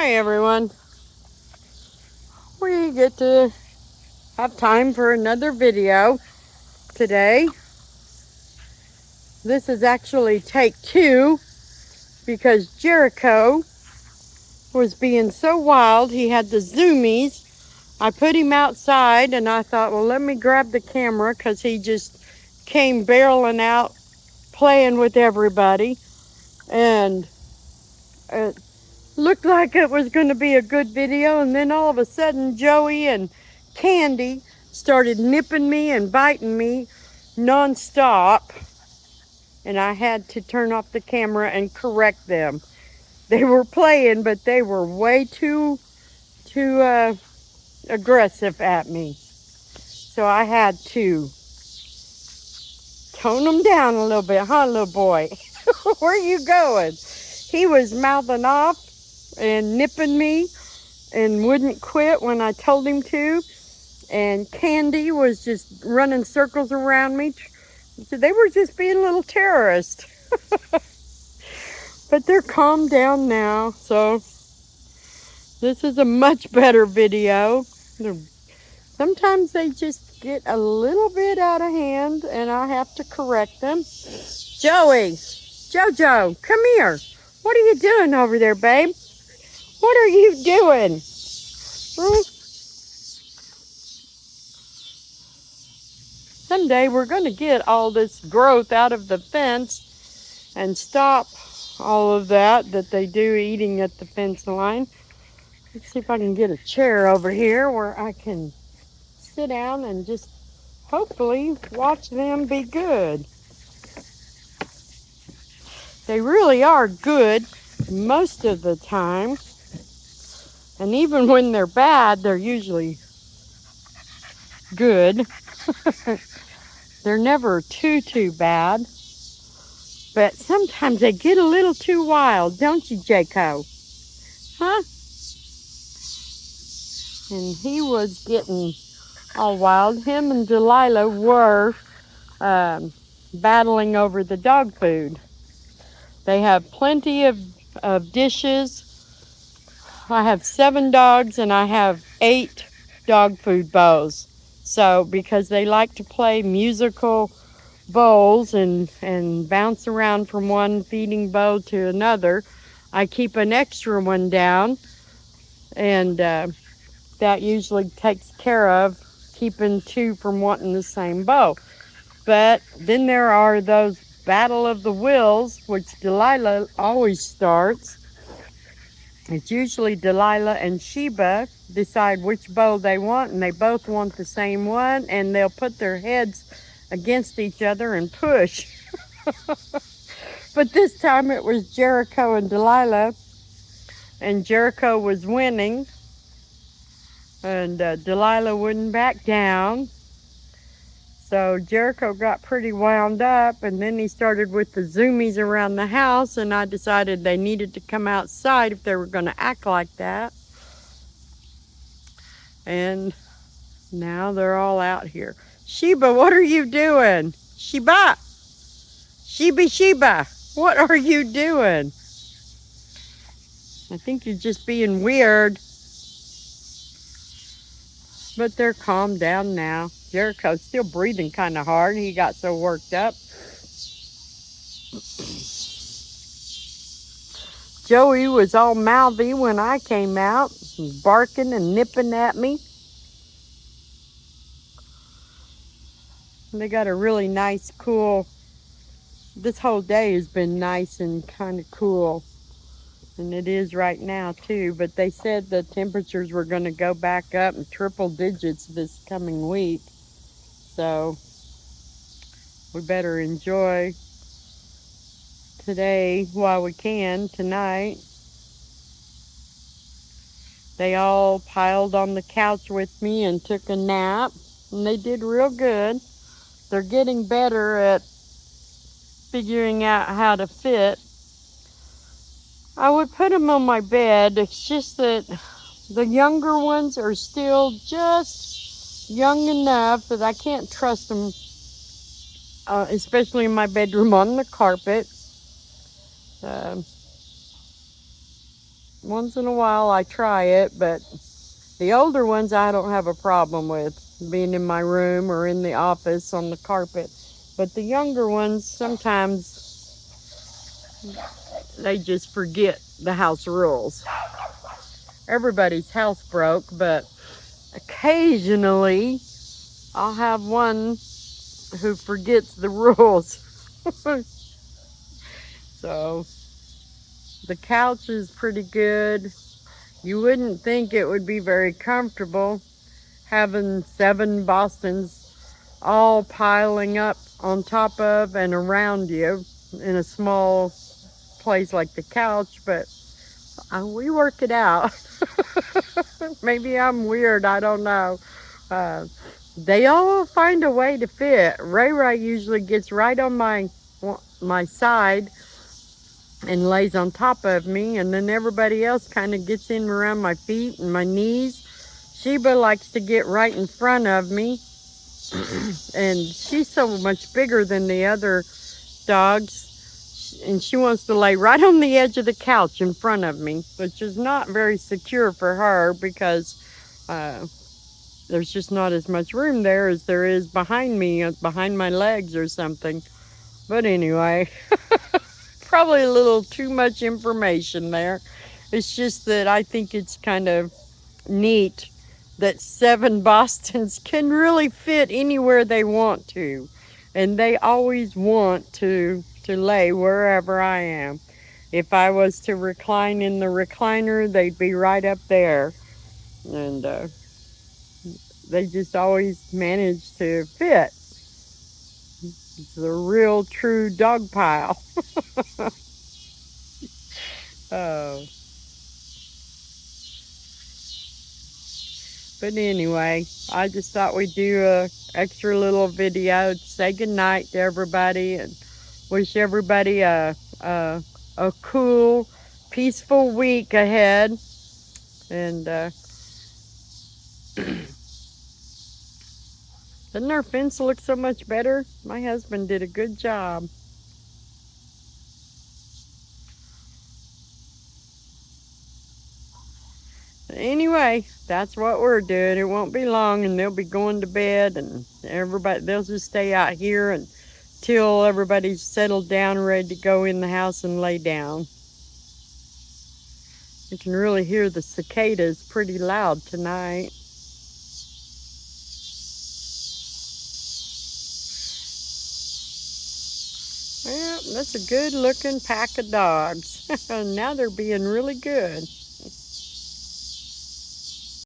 Hi everyone. We get to have time for another video today. This is actually take 2 because Jericho was being so wild. He had the zoomies. I put him outside and I thought, well, let me grab the camera because he just came barreling out playing with everybody. And it looked like it was going to be a good video, and then all of a sudden Joey and Candy started nipping me and biting me non-stop, and I had to turn off the camera and correct them. They were playing, but they were way too aggressive at me, so I had to tone them down a little bit, huh, little boy? Where are you going? He was mouthing off and nipping me and wouldn't quit when I told him to. And Candy was just running circles around me. So they were just being little terrorists. But they're calmed down now. So this is a much better video. Sometimes they just get a little bit out of hand and I have to correct them. Joey, Jojo, come here. What are you doing over there, babe? What are you doing? Someday we're going to get all this growth out of the fence and stop all of that they do eating at the fence line. Let's see if I can get a chair over here where I can sit down and just hopefully watch them be good. They really are good most of the time. And even when they're bad, they're usually good. They're never too bad. But sometimes they get a little too wild, don't you, Jaco? Huh? And he was getting all wild. Him and Delilah were battling over the dog food. They have plenty of dishes. I have 7 dogs and I have 8 dog food bowls. So because they like to play musical bowls and bounce around from one feeding bowl to another, I keep an extra one down, and that usually takes care of keeping 2 from wanting the same bowl. But then there are those battle of the wills, which Delilah always starts. It's usually Delilah and Sheba decide which bowl they want, and they both want the same one, and they'll put their heads against each other and push. But this time it was Jericho and Delilah, and Jericho was winning, and Delilah wouldn't back down. So Jericho got pretty wound up, and then he started with the zoomies around the house, and I decided they needed to come outside if they were going to act like that. And now they're all out here. Sheba, what are you doing? Sheba! Sheba! What are you doing? I think you're just being weird. But they're calmed down now. Jericho's still breathing kind of hard. He got so worked up. Joey was all mouthy when I came out, barking and nipping at me. They got a really nice, cool, this whole day has been nice and kind of cool. And it is right now too, but they said the temperatures were going to go back up in triple digits this coming week. So we better enjoy today while we can, tonight. They all piled on the couch with me and took a nap, and they did real good. They're getting better at figuring out how to fit. I would put them on my bed. It's just that the younger ones are still just young enough that I can't trust them, especially in my bedroom on the carpet. once in a while I try it, but the older ones I don't have a problem with being in my room or in the office on the carpet. But the younger ones, sometimes they just forget the house rules. Everybody's housebroke, but occasionally I'll have one who forgets the rules. So the couch is pretty good. You wouldn't think it would be very comfortable having 7 Bostons all piling up on top of and around you in a small place like the couch, but we work it out. Maybe I'm weird, I don't know. Uh, they all find a way to fit. Ray Ray usually gets right on my side and lays on top of me, and then everybody else kind of gets in around my feet and my knees. Sheba likes to get right in front of me, and she's so much bigger than the other dogs, and she wants to lay right on the edge of the couch in front of me, which is not very secure for her because there's just not as much room there as there is behind me, behind my legs or something. But anyway, probably a little too much information there. It's just that I think it's kind of neat that 7 Bostons can really fit anywhere they want to. And they always want to lay wherever I am. If I was to recline in the recliner, they'd be right up there. And they just always manage to fit. It's a real true dog pile. Oh. But anyway, I just thought we'd do a extra little video to say goodnight to everybody and wish everybody a cool, peaceful week ahead. And doesn't our fence look so much better? My husband did a good job. Anyway, that's what we're doing. It won't be long and they'll be going to bed, and they'll just stay out here until everybody's settled down, ready to go in the house and lay down. You can really hear the cicadas pretty loud tonight. Well, that's a good looking pack of dogs. Now they're being really good.